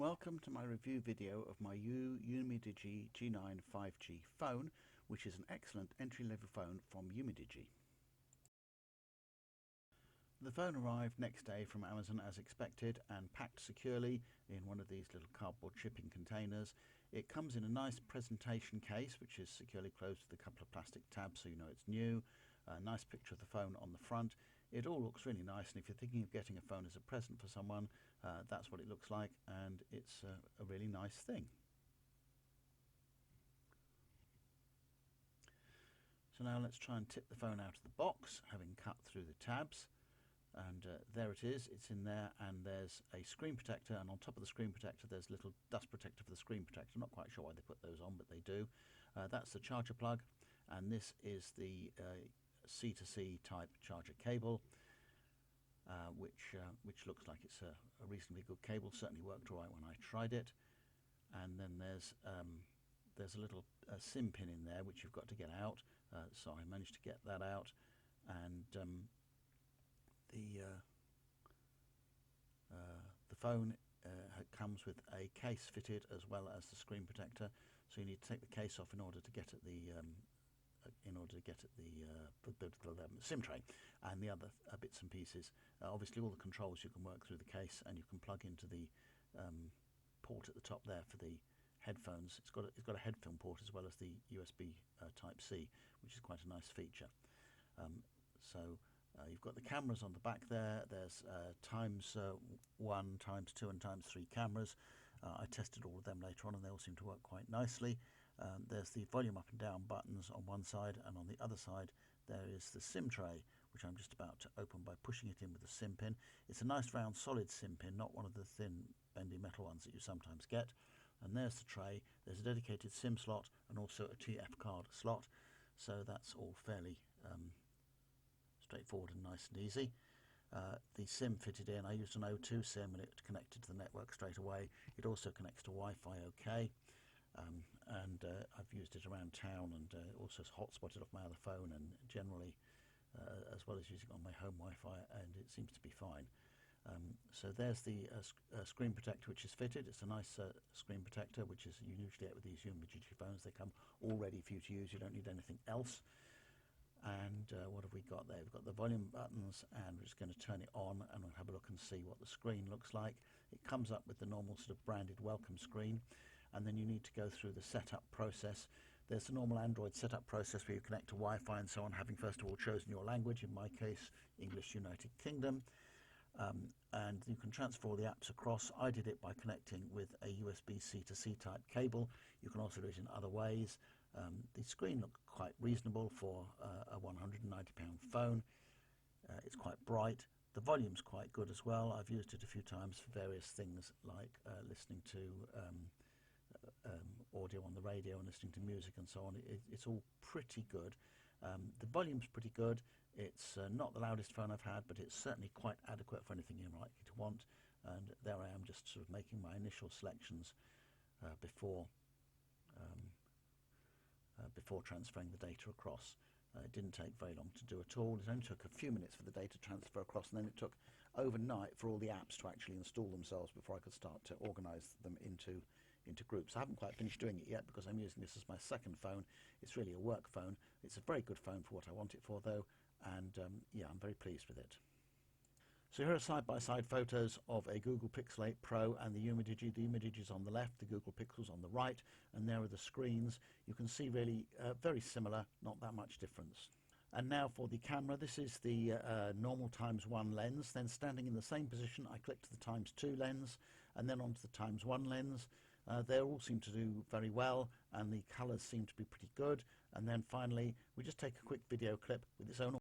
Welcome to my review video of my Umidigi G9 5G phone, which is an excellent entry-level phone from Umidigi. The phone arrived next day from Amazon as expected and packed securely in one of these little cardboard shipping containers. It comes in a nice presentation case which is securely closed with a couple of plastic tabs so you know it's new. A nice picture of the phone on the front. It all looks really nice, and if you're thinking of getting a phone as a present for someone, that's what it looks like, and it's a really nice thing. So now let's try and tip the phone out of the box, having cut through the tabs. And there it is, it's in there, and there's a screen protector, and on top of the screen protector there's a little dust protector for the screen protector. I'm not quite sure why they put those on, but they do. That's the charger plug, and this is the C2C type charger cable, which looks like it's a reasonably good cable. Certainly worked all right when I tried it. And then there's a little SIM pin in there which you've got to get out, so I managed to get that out. And the phone comes with a case fitted as well as the screen protector, so you need to take the case off in order to get at the SIM tray and the other bits and pieces. Obviously all the controls you can work through the case, and you can plug into the port at the top there for the headphones. It's got a headphone port as well as the USB type C, which is quite a nice feature. You've got the cameras on the back there. There's ×1, ×2 and ×3 cameras. I tested all of them later on and they all seem to work quite nicely. There's the volume up and down buttons on one side, and on the other side there is the SIM tray, which I'm just about to open by pushing it in with the SIM pin. It's a nice round solid SIM pin, not one of the thin bendy metal ones that you sometimes get. And there's the tray. There's a dedicated SIM slot and also a TF card slot, so that's all fairly straightforward and nice and easy. The SIM fitted in. I used an O2 SIM and it connected to the network straight away. It also connects to Wi-Fi OK. I've used it around town, and also hotspotted off my other phone, and generally as well as using it on my home Wi-Fi, and it seems to be fine. So there's the screen protector which is fitted. It's a nice screen protector, which is you usually get with these Umidigi phones. They come all ready for you to use. You don't need anything else. And what have we got there? We've got the volume buttons, and we're just going to turn it on and we'll have a look and see what the screen looks like. It comes up with the normal sort of branded welcome screen, and then you need to go through the setup process. There's the normal Android setup process where you connect to Wi-Fi and so on, having first of all chosen your language, in my case English United Kingdom, and you can transfer all the apps across. I did it by connecting with a USB C2C type cable. You can also do it in other ways. The screen looked quite reasonable for a £190 phone. It's quite bright. The volume's quite good as well. I've used it a few times for various things like listening to audio on the radio and listening to music and so on. It's all pretty good. The volume's pretty good. It's not the loudest phone I've had, but it's certainly quite adequate for anything you're likely to want. And there I am, just sort of making my initial selections before transferring the data across. It didn't take very long to do at all. It only took a few minutes for the data transfer across, and then it took overnight for all the apps to actually install themselves before I could start to organise them into groups. I haven't quite finished doing it yet because I'm using this as my second phone. It's really a work phone. It's a very good phone for what I want it for, though, and yeah, I'm very pleased with it. So here are side-by-side photos of a Google Pixel 8 Pro and the Umidigi. The Umidigi is on the left, the Google Pixel's on the right, and there are the screens. You can see really very similar, not that much difference. And now for the camera. This is the normal ×1 lens. Then standing in the same position, I click to the ×2 lens, and then onto the ×1 lens. They all seem to do very well, and the colours seem to be pretty good. And then finally, we just take a quick video clip with its own.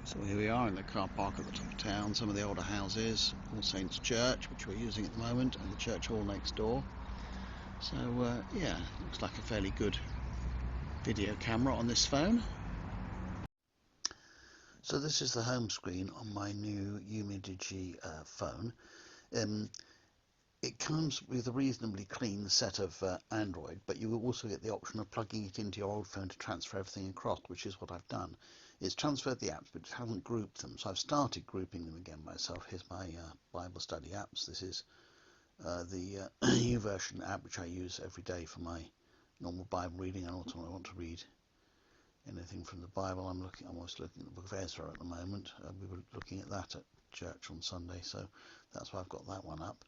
So here we are in the car park at the top of town. Some of the older houses, All Saints Church, which we're using at the moment, and the church hall next door. So yeah, looks like a fairly good video camera on this phone. So this is the home screen on my new Umidigi phone. It comes with a reasonably clean set of Android, but you will also get the option of plugging it into your old phone to transfer everything across, which is what I've done. It's transferred the apps, but it hasn't grouped them, so I've started grouping them again myself. Here's my Bible study apps. This is the YouVersion app, which I use every day for my normal Bible reading, and also when I want to read anything from the Bible. I'm almost looking at the Book of Ezra at the moment. We were looking at that at church on Sunday, so that's why I've got that one up.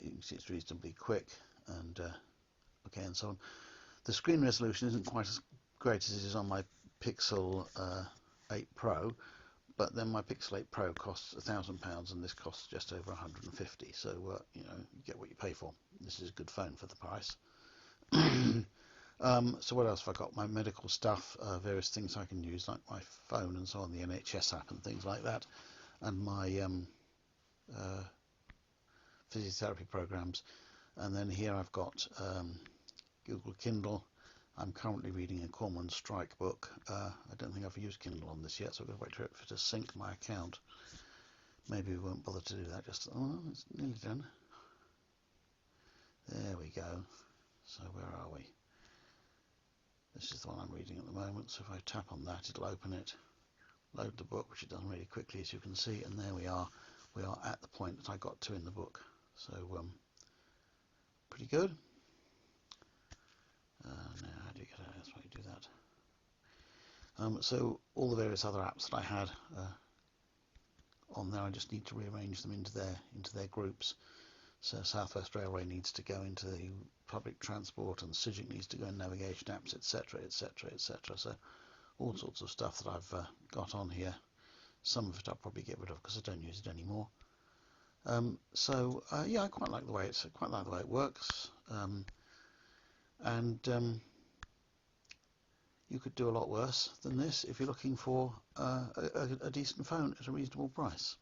You can see it's reasonably quick, and okay, and so on. The screen resolution isn't quite as great as it is on my Pixel 8 Pro, but then my Pixel 8 Pro costs £1,000 and this costs just over 150. So you know, you get what you pay for. This is a good phone for the price. So what else have I got? My medical stuff, various things I can use, like my phone and so on, the NHS app and things like that, and my physiotherapy programs. And then here I've got Google Kindle. I'm currently reading a Corman Strike book. I don't think I've used Kindle on this yet, so I've got to wait for it to sync my account. Maybe we won't bother to do that. It's nearly done. There we go. So where are we? This is the one I'm reading at the moment, so if I tap on that, it'll open it, load the book, which it does really quickly, as you can see, and there we are. We are at the point that I got to in the book. So pretty good. Now how do you get out? That's why you do that. So all the various other apps that I had on there, I just need to rearrange them into their groups. So South West Railway needs to go into the public transport, and CIGIC needs to go in navigation apps, etc, etc, etc. So all sorts of stuff that I've got on here. Some of it I'll probably get rid of because I don't use it anymore. Yeah, I quite like the way it works. You could do a lot worse than this if you're looking for a decent phone at a reasonable price.